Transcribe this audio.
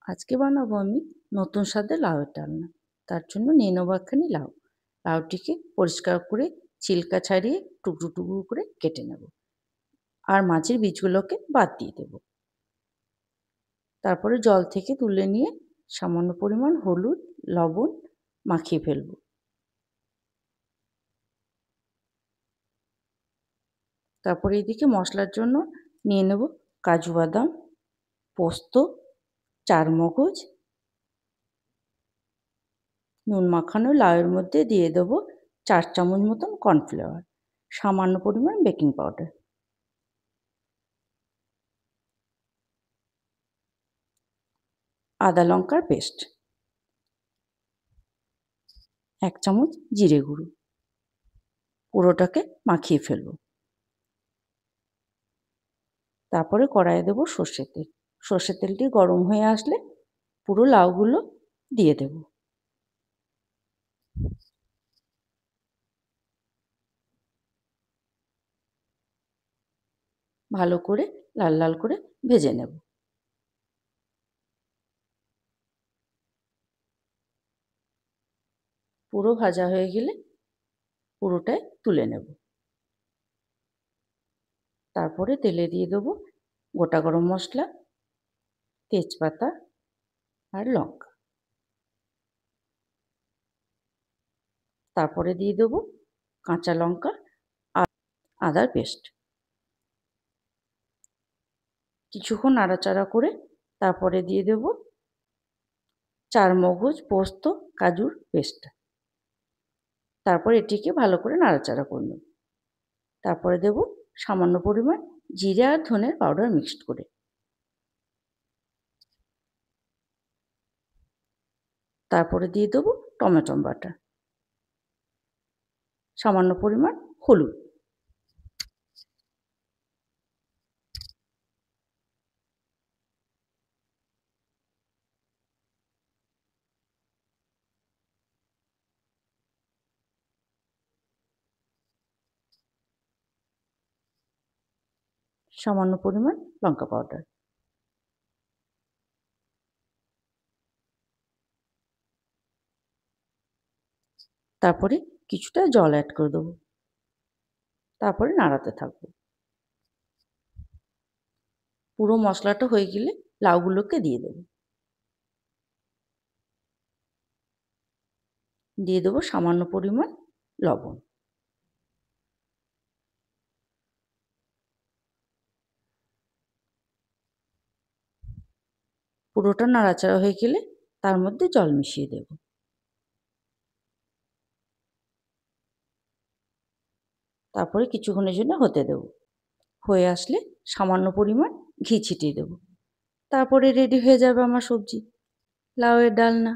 আজকে বানাবো আমি নতুন স্বাদের লাউয়ের ডালনা। তার জন্য নিয়ে নেবো একখানি লাউ। লাউটিকে পরিষ্কার করে ছিলকা ছাড়িয়ে টুকরো টুকরো করে কেটে নেব। আর মাঝের বীজগুলোকে বাদ দিয়ে দেব। তারপরে জল থেকে তুলে নিয়ে সামান্য পরিমাণ হলুদ, লবণ মাখিয়ে ফেলবো। তারপরে এদিকে মশলার জন্য নিয়ে নেব কাজু বাদাম, পোস্ত, চারমগজ, নুন মাখানো লাউয়ের মধ্যে দিয়ে দেবো 4 চামচ মতন কর্নফ্লাওয়ার, সামান্য পরিমাণ বেকিং পাউডার, আদা লঙ্কার পেস্ট, 1 চামচ জিরে গুঁড়ো। পুরোটাকে মাখিয়ে ফেলবো। তারপরে কড়াইয়ে দেবো সর্ষের তেল। সর্ষের তেলটি গরম হয়ে আসলে পুরো লাউগুলো দিয়ে দেব। ভালো করে লাল লাল করে ভেজে নেব। পুরো ভাজা হয়ে গেলে পুরোটাই তুলে নেব। তারপরে তেলে দিয়ে দেবো গোটা গরম মশলা, তেজপাতা আর লঙ্কা। তারপরে দিয়ে দেবো কাঁচা লঙ্কা আর আদার পেস্ট। কিছুক্ষণ নাড়াচাড়া করে তারপরে দিয়ে দেবো চারমগজ, পোস্ত, কাজুর পেস্ট। তারপর এটিকে ভালো করে নাড়াচাড়া করে নেব। তারপরে দেব সামান্য পরিমাণ জিরে আর ধনের পাউডার মিক্সড করে। তারপরে দিয়ে দেব টমেটো বাটা, সামান্য পরিমাণ হলুদ, সামান্য পরিমাণ লঙ্কা পাউডার। তারপরে কিছুটা জল অ্যাড করে দেবো। তারপরে নাড়াতে থাকবো। পুরো মশলাটা হয়ে গেলে লাউগুলোকে দিয়ে দেব। দিয়ে দেবো সামান্য পরিমাণ লবণ। পুরোটা নাড়াচাড়া হয়ে গেলে তার মধ্যে জল মিশিয়ে দেব। তারপরে কিছুক্ষণের জন্য হতে দেব। হয়ে আসলে সামান্য পরিমাণ ঘি ছিটিয়ে দেব। তারপরে রেডি হয়ে যাবে আমার সবজি, লাউয়ের ডালনা।